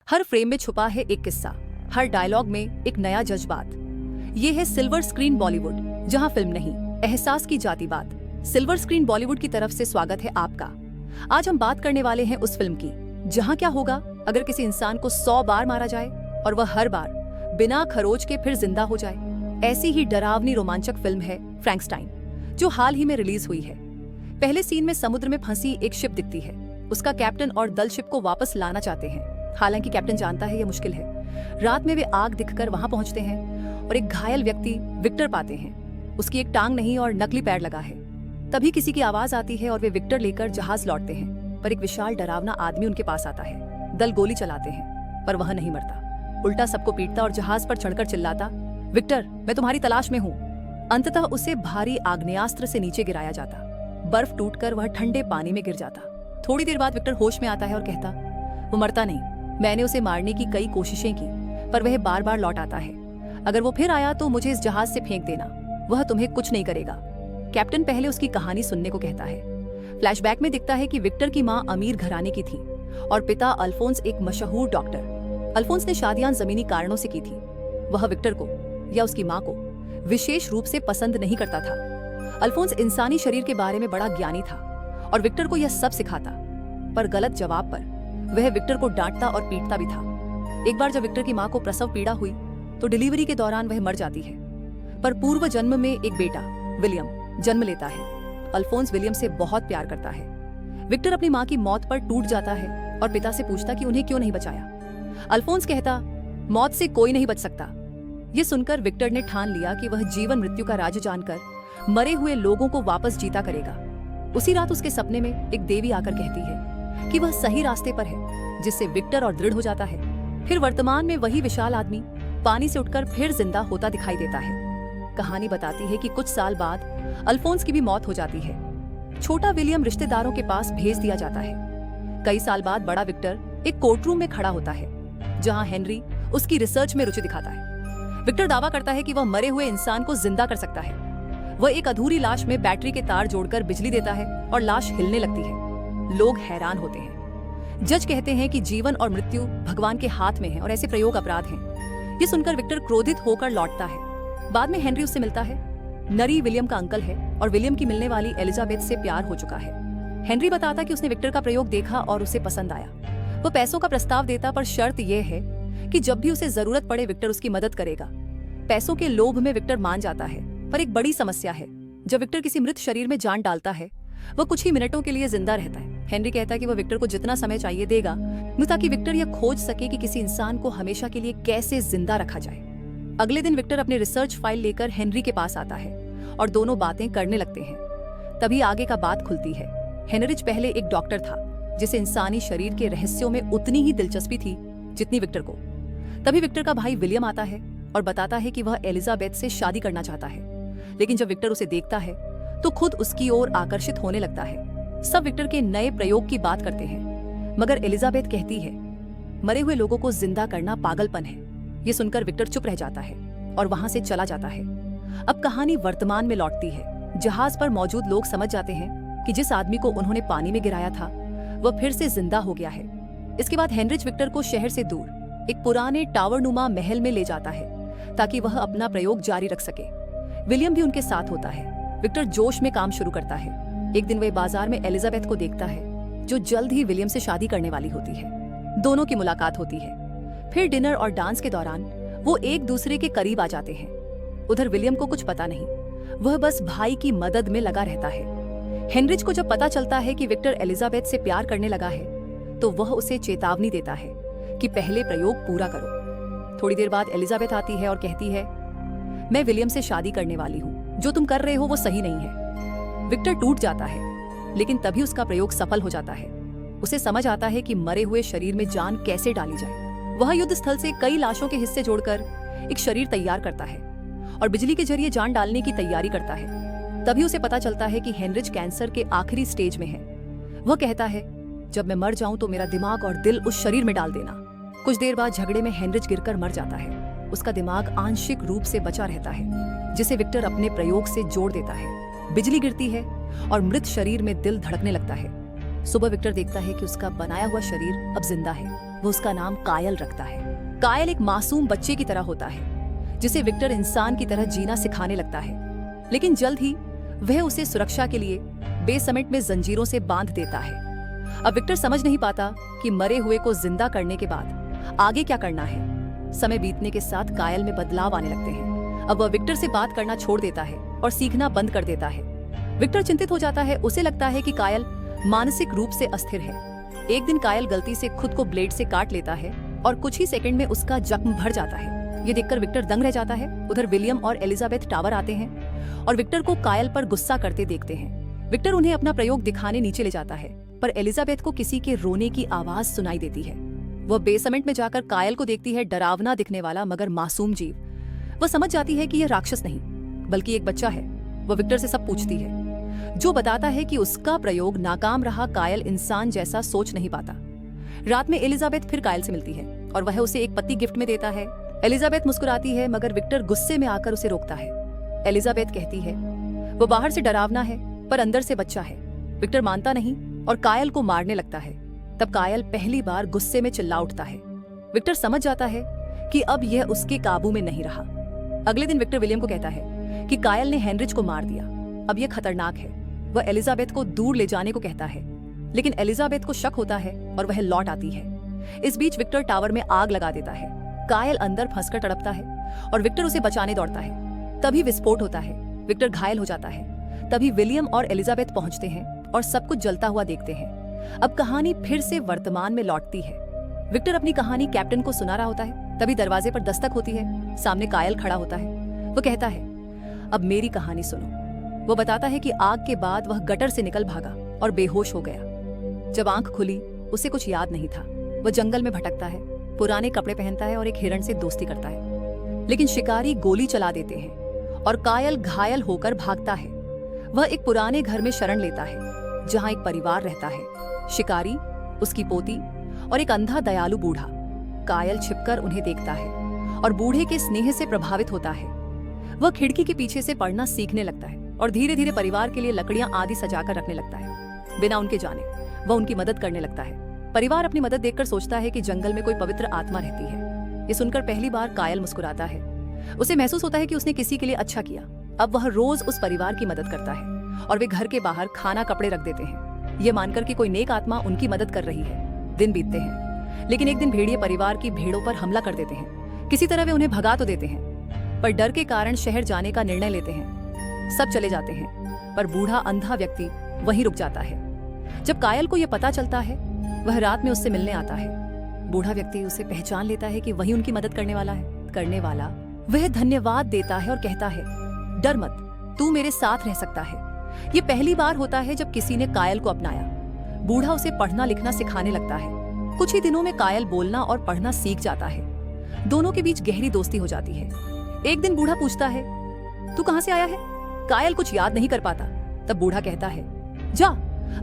हर frame में छुपा है एक किस्सा, हर डायलॉग में एक नया जज्बात। ये है सिल्वर स्क्रीन बॉलीवुड, जहां फिल्म नहीं, एहसास की जाती बात। सिल्वर स्क्रीन बॉलीवुड की तरफ से स्वागत है आपका। आज हम बात करने वाले हैं उस फिल्म की जहां क्या होगा अगर किसी इंसान को 100 बार मारा जाए और वह हर बार बिना खरोच के फिर जिंदा हो जाए। ऐसी ही डरावनी रोमांचक फिल्म है फ्रैंकस्टाइन, जो हाल ही में रिलीज हुई है। पहले सीन में समुद्र में फंसी एक शिप दिखती है। उसका कैप्टन और दल शिप को वापस लाना चाहते हैं। हालांकि कैप्टन जानता है यह मुश्किल है। रात में वे आग दिखकर वहां पहुंचते हैं और एक घायल व्यक्ति विक्टर पाते हैं। उसकी एक टांग नहीं और नकली पैर लगा है। तभी किसी की आवाज आती है और वे विक्टर लेकर जहाज लौटते हैं, पर एक विशाल डरावना आदमी उनके पास आता है। दल गोली चलाते हैं पर वह नहीं मरता, उल्टा सबको पीटता और जहाज पर चढ़कर चिल्लाता, विक्टर मैं तुम्हारी तलाश में हूँ। अंततः उसे भारी आग्नेयास्त्र से नीचे गिराया जाता। बर्फ टूटकर वह ठंडे पानी में गिर जाता। थोड़ी देर बाद विक्टर होश में आता है और कहता, वो मरता नहीं, मैंने उसे मारने की कई कोशिशें की पर वह बार बार लौट आता है। अगर वो फिर आया तो मुझे इस जहाज से फेंक देना, वह तुम्हें कुछ नहीं करेगा। कैप्टन पहले उसकी कहानी सुनने को कहता है। फ्लैशबैक में दिखता है कि विक्टर की मां अमीर घराने की थी और पिता अल्फोंस एक मशहूर डॉक्टर। अल्फोंस ने शादियां जमीनी कारणों से की थी। वह विक्टर को या उसकी मां को विशेष रूप से पसंद नहीं करता था। अल्फोंस इंसानी शरीर के बारे में बड़ा ज्ञानी था और विक्टर को यह सब सिखाता, पर गलत जवाब पर वह विक्टर को डांटता और पीटता भी था। एक बार जब विक्टर की मां को प्रसव पीड़ा हुई तो डिलीवरी के दौरान वह मर जाती है, पर पूर्व जन्म में एक बेटा विलियम जन्म लेता है। अल्फोंस विलियम से बहुत प्यार करता है। विक्टर अपनी मां की मौत पर टूट जाता है और पिता से पूछता कि उन्हें क्यों नहीं बचाया। अल्फोंस कहता, मौत से कोई नहीं बच सकता। ये सुनकर विक्टर ने ठान लिया कि वह जीवन मृत्यु का राज जानकर मरे हुए लोगों को वापस जीता करेगा। उसी रात उसके सपने में एक देवी आकर कहती है कि वह सही रास्ते पर है, जिससे विक्टर और दृढ़ हो जाता है। फिर वर्तमान में वही विशाल आदमी पानी से उठकर फिर जिंदा होता दिखाई देता है। कहानी बताती है कि कुछ साल बाद अल्फोंस की भी मौत हो जाती है। छोटा विलियम रिश्तेदारों के पास भेज दिया जाता है। कई साल बाद बड़ा विक्टर एक कोर्टरूम में खड़ा होता है, जहां हेनरी उसकी रिसर्च में रुचि दिखाता है। विक्टर दावा करता है कि वह मरे हुए इंसान को जिंदा कर सकता है। वह एक अधूरी लाश में बैटरी के तार जोड़कर बिजली देता है और लाश हिलने लगती है। लोग हैरान होते हैं। जज कहते हैं कि जीवन और मृत्यु भगवान के हाथ में है और ऐसे प्रयोग अपराध हैं। ये सुनकर विक्टर क्रोधित होकर लौटता है। बाद में हेनरी उससे मिलता है। नरी विलियम का अंकल है और विलियम की मिलने वाली एलिजाबेथ से प्यार हो चुका है। हेनरी बताता कि उसने विक्टर का प्रयोग देखा और उसे पसंद आया। वो पैसों का प्रस्ताव देता, पर शर्त यह है कि जब भी उसे जरूरत पड़े विक्टर उसकी मदद करेगा। पैसों के लोभ में विक्टर मान जाता है, पर एक बड़ी समस्या है। जब विक्टर किसी मृत शरीर में जान डालता है, वह कुछ ही मिनटों के लिए जिंदा रहता है। हेनरी कहता है कि वह विक्टर को जितना समय चाहिए देगा, ताकि विक्टर यह खोज सके कि किसी इंसान को हमेशा के लिए कैसे जिंदा रखा जाए। अगले दिन विक्टर अपने रिसर्च फाइल लेकर हेनरी के पास आता है और दोनों बातें करने लगते हैं। तभी आगे का बात खुलती है। हेनरिच पहले एक डॉक्टर था, जिसे इंसानी शरीर के रहस्यों में उतनी ही दिलचस्पी थी जितनी विक्टर को। तभी विक्टर का भाई विलियम आता है और बताता है कि वह एलिजाबेथ से शादी करना चाहता है। लेकिन जब विक्टर उसे देखता है तो खुद उसकी ओर आकर्षित होने लगता है। सब विक्टर के नए प्रयोग की बात करते हैं, मगर एलिजाबेथ कहती है, मरे हुए लोगों को जिंदा करना पागलपन है। ये सुनकर विक्टर चुप रह जाता है और वहां से चला जाता है। अब कहानी वर्तमान में लौटती है। जहाज पर मौजूद लोग समझ जाते हैं कि जिस आदमी को उन्होंने पानी में गिराया था वह फिर से जिंदा हो गया है। इसके बाद हेनरिच विक्टर को शहर से दूर एक पुराने टावरनुमा महल में ले जाता है, ताकि वह अपना प्रयोग जारी रख सके। विलियम भी उनके साथ होता है। विक्टर जोश में काम शुरू करता है। एक दिन वह बाजार में एलिजाबेथ को देखता है, जो जल्द ही विलियम से शादी करने वाली होती है। दोनों की मुलाकात होती है। फिर डिनर और डांस के दौरान वो एक दूसरे के करीब आ जाते हैं। उधर विलियम को कुछ पता नहीं, वह बस भाई की मदद में लगा रहता है। हेनरिच को जब पता चलता है कि विक्टर एलिजाबेथ से प्यार करने लगा है, तो वह उसे चेतावनी देता है कि पहले प्रयोग पूरा करो। थोड़ी देर बाद एलिजाबेथ आती है और कहती है, मैं विलियम से शादी करने वाली हूँ, जो तुम कर रहे हो वो सही नहीं है। विक्टर टूट जाता है, लेकिन तभी उसका प्रयोग सफल हो जाता है। उसे समझ आता है कि मरे हुए शरीर में जान कैसे डाली जाए। वह युद्ध स्थल से कई लाशों के हिस्से जोड़कर एक शरीर तैयार करता है और बिजली के जरिए जान डालने की तैयारी करता है। तभी उसे पता चलता है कि हेनरिच कैंसर के आखिरी स्टेज में है। वह कहता है, जब मैं मर जाऊं तो मेरा दिमाग और दिल उस शरीर में डाल देना। कुछ देर बाद झगड़े में हेनरिच गिरकर मर जाता है। उसका दिमाग आंशिक रूप से बचा रहता है, जिसे विक्टर अपने प्रयोग से जोड़ देता है। बिजली गिरती है और मृत शरीर में दिल धड़कने लगता है। सुबह विक्टर देखता है कि उसका बनाया हुआ शरीर अब जिंदा है। वो उसका नाम कायल रखता है। कायल एक मासूम बच्चे की तरह होता है जिसे विक्टर इंसान की तरह जीना सिखाने लगता है, लेकिन जल्द ही वह उसे सुरक्षा के लिए बेसमेंट में जंजीरों से बांध देता है। अब विक्टर समझ नहीं पाता कि मरे हुए को जिंदा करने के बाद आगे क्या करना है। समय बीतने के साथ कायल में बदलाव आने लगते हैं। अब वह विक्टर से बात करना छोड़ देता है और सीखना बंद कर देता है। विक्टर चिंतित हो जाता है। उसे लगता है कि कायल मानसिक रूप से अस्थिर है। एक दिन कायल गलती से खुद को ब्लेड से काट लेता है और कुछ ही सेकंड में उसका जख्म भर जाता है। ये देखकर विक्टर दंग रह जाता है। उधर विलियम और एलिजाबेथ टावर आते हैं और विक्टर को कायल पर गुस्सा करते देखते हैं। विक्टर उन्हें अपना प्रयोग दिखाने नीचे ले जाता है, पर एलिजाबेथ को किसी के रोने की आवाज सुनाई देती है। वह बेसमेंट में जाकर कायल को देखती है, डरावना दिखने वाला मगर मासूम जीव। वह समझ जाती है कि यह राक्षस नहीं बल्कि एक बच्चा है। वह विक्टर से सब पूछती है, जो बताता है कि उसका प्रयोग नाकाम रहा। कायल इंसान जैसा सोच नहीं पाता। रात में एलिजाबेथ फिर कायल से मिलती है और वह उसे एक पत्ती गिफ्ट में देता है। एलिजाबेथ मुस्कुराती है मगर विक्टर गुस्से में आकर उसे रोकता है। एलिजाबेथ कहती है वो बाहर से डरावना है पर अंदर से बच्चा है। विक्टर मानता नहीं और कायल को मारने लगता है। तब कायल पहली बार गुस्से में चिल्ला उठता है। विक्टर समझ जाता है कि अब यह उसके काबू में नहीं रहा। अगले दिन विक्टर विलियम को कहता है कि कायल ने हेनरिच को मार दिया। अब यह खतरनाक है। वह एलिजाबेथ को दूर ले जाने को कहता है, लेकिन एलिजाबेथ को शक होता है और वह लौट आती है। इस बीच विक्टर टावर में आग लगा देता है। कायल अंदर फंसकर तड़पता है और विक्टर उसे बचाने दौड़ता है। तभी विस्फोट होता है। विक्टर घायल हो जाता है। तभी विलियम और एलिजाबेथ पहुंचते हैं और सब कुछ जलता हुआ देखते हैं। अब कहानी फिर से वर्तमान में लौटती है। विक्टर अपनी कहानी कैप्टन को सुना रहा होता है। तभी दरवाजे पर दस्तक होती है। सामने कायल खड़ा होता है। वो कहता है, अब मेरी कहानी सुनो। वो बताता है कि आग के बाद वह गटर से निकल भागा और बेहोश हो गया। जब आंख खुली उसे कुछ याद नहीं था। वह जंगल में भटकता है, पुराने कपड़े पहनता है और एक हिरण से दोस्ती करता है, लेकिन शिकारी गोली चला देते हैं और कायल घायल होकर भागता है। वह एक पुराने घर में शरण लेता है जहां एक परिवार रहता है, शिकारी, उसकी पोती और एक अंधा दयालु बूढ़ा। कायल छिपकर उन्हें देखता है और बूढ़े के स्नेह से प्रभावित होता है। वह खिड़की के पीछे से पढ़ना सीखने लगता है और धीरे धीरे परिवार के लिए लकड़ियां आदि सजाकर रखने लगता है। बिना उनके जाने वह उनकी मदद करने लगता है। परिवार अपनी मदद देखकर सोचता है कि जंगल में कोई पवित्र आत्मा रहती है। ये सुनकर पहली बार कायल मुस्कुराता है। उसे महसूस होता है कि उसने किसी के लिए अच्छा किया। अब वह रोज उस परिवार की मदद करता है और वे घर के बाहर खाना कपड़े रख देते हैं, ये मानकर कि कोई नेक आत्मा उनकी मदद कर रही है। दिन बीतते हैं, लेकिन एक दिन भेड़िए परिवार की भेड़ों पर हमला कर देते हैं। किसी तरह वे उन्हें भगा तो देते हैं, पर डर के कारण शहर जाने का निर्णय लेते हैं। सब चले जाते हैं, पर बूढ़ा अंधा व्यक्ति वहीं रुक जाता है। जब कायल को यह पता चलता है, वह रात में उससे मिलने आता है। बूढ़ा व्यक्ति उसे पहचान लेता है कि वही उनकी मदद करने वाला। वह धन्यवाद देता है और कहता है, डर मत, तू मेरे साथ रह सकता है। ये पहली बार होता है जब किसी ने कायल को अपनाया। बूढ़ा उसे पढ़ना लिखना सिखाने लगता है। कुछ ही दिनों में कायल बोलना और पढ़ना सीख जाता है। दोनों के बीच गहरी दोस्ती हो जाती है। एक दिन बूढ़ा पूछता है, तू कहां से आया है? कायल कुछ याद नहीं कर पाता। तब बूढ़ा कहता है, जा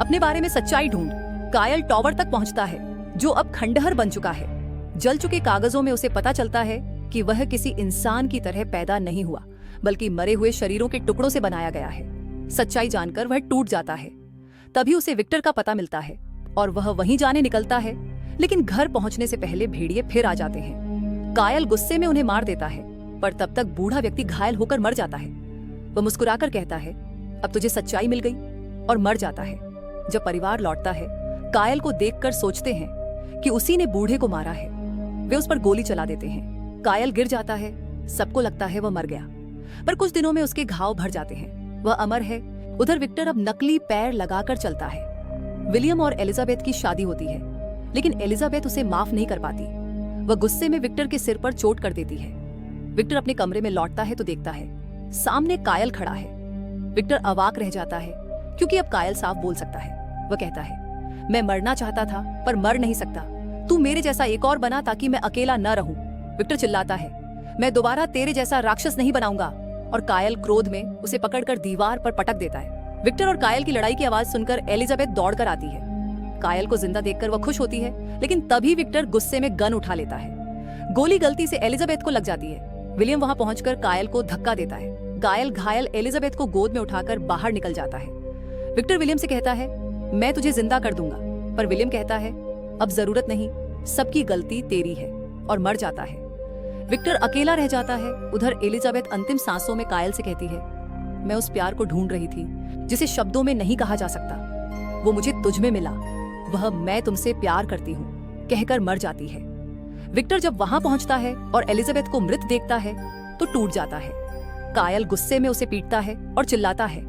अपने बारे में सच्चाई ढूंढ। कायल टावर तक पहुंचता है, जो अब खंडहर बन चुका है। जल चुके कागजों में उसे पता चलता है कि वह किसी इंसान की तरह पैदा नहीं हुआ, बल्कि मरे हुए शरीरों के टुकड़ों से बनाया गया है। सच्चाई जानकर वह टूट जाता है। तभी उसे विक्टर का पता मिलता है और वह वहीं जाने निकलता है, लेकिन घर पहुंचने से पहले भेड़िए फिर आ जाते हैं। कायल गुस्से में उन्हें मार देता है, पर तब तक बूढ़ा व्यक्ति घायल होकर मर जाता है। वह मुस्कुराकर कहता है, अब तुझे सच्चाई मिल गई, और मर जाता है। जब परिवार लौटता है, कायल को देखकर सोचते हैं कि उसी ने बूढ़े को मारा है। वे उस पर गोली चला देते हैं। कायल गिर जाता है। सबको लगता है वह मर गया, पर कुछ दिनों में उसके घाव भर जाते हैं। वह अमर है। उधर विक्टर अब नकली पैर लगाकर चलता है। विलियम और एलिजाबेथ की शादी होती है, लेकिन एलिजाबेथ उसे माफ नहीं कर पाती। वह गुस्से में विक्टर के सिर पर चोट कर देती है। विक्टर अपने कमरे में लौटता है तो देखता है सामने कायल खड़ा है। विक्टर अवाक रह जाता है, क्योंकि अब कायल साफ बोल सकता है। वह कहता है, मैं मरना चाहता था पर मर नहीं सकता। तू मेरे जैसा एक और बना ताकि मैं अकेला न रहूं। विक्टर चिल्लाता है, मैं दोबारा तेरे जैसा राक्षस नहीं बनाऊंगा। और कायल क्रोध में उसे पकड़कर दीवार पर पटक देता है। विक्टर और कायल की लड़ाई की आवाज सुनकर एलिजाबेथ दौड़कर आती है। कायल को जिंदा देखकर वह खुश होती है, लेकिन तभी विक्टर गुस्से में गन उठा लेता है। गोली गलती से एलिजाबेथ को लग जाती है। विलियम वहां पहुंचकर कायल को धक्का देता है। कायल घायल एलिजाबेथ को गोद में उठाकर बाहर निकल जाता है। विक्टर विलियम से कहता है, मैं तुझे जिंदा कर दूंगा, पर विलियम कहता है, अब जरूरत नहीं, सबकी गलती तेरी है, और मर जाता है। विक्टर अकेला रह जाता है। उधर एलिजाबेथ अंतिम सांसों में कायल से कहती है, मैं उस प्यार को ढूंढ रही थी जिसे शब्दों में नहीं कहा जा सकता। वो मुझे तुझ में मिला, वह मैं तुमसे प्यार करती हूँ कहकर मर जाती है। विक्टर जब वहां पहुंचता है और एलिजाबेथ को मृत देखता है तो टूट जाता है। कायल गुस्से में उसे पीटता है और चिल्लाता है,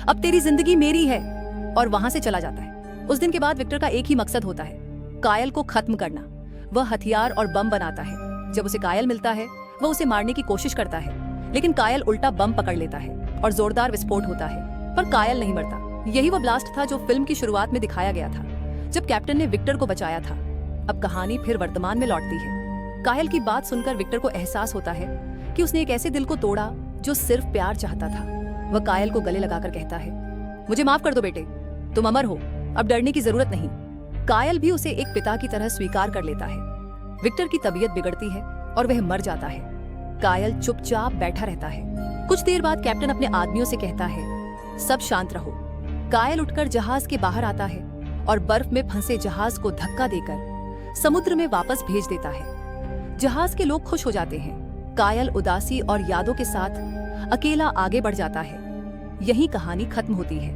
अब तेरी जिंदगी मेरी है, और वहां से चला जाता है। उस दिन के बाद विक्टर का एक ही मकसद होता है, कायल को खत्म करना। वह हथियार और बम बनाता है। जब उसे कायल मिलता है वह उसे मारने की कोशिश करता है, लेकिन कायल उल्टा बम पकड़ लेता है और जोरदार विस्फोट होता है, पर कायल नहीं मरता। यही वह ब्लास्ट था जो फिल्म की शुरुआत में दिखाया गया था, जब कैप्टन ने विक्टर को बचाया था। अब कहानी फिर वर्तमान में लौटती है। कायल की बात सुनकर विक्टर को एहसास होता है कि उसने एक ऐसे दिल को तोड़ा जो सिर्फ प्यार चाहता था। वह कायल को गले लगाकर कहता है, मुझे माफ कर दो बेटे, तुम अमर हो, अब डरने की जरूरत नहीं। कायल भी उसे एक पिता की तरह स्वीकार कर लेता है। विक्टर की तबीयत बिगड़ती है और वह मर जाता है। कायल चुपचाप बैठा रहता है। कुछ देर बाद कैप्टन अपने आदमियों से कहता है, सब शांत रहो। कायल उठकर जहाज के बाहर आता है और बर्फ में फंसे जहाज को धक्का देकर समुद्र में वापस भेज देता है। जहाज के लोग खुश हो जाते हैं। कायल उदासी और यादों के साथ अकेला आगे बढ़ जाता है। यही कहानी खत्म होती है।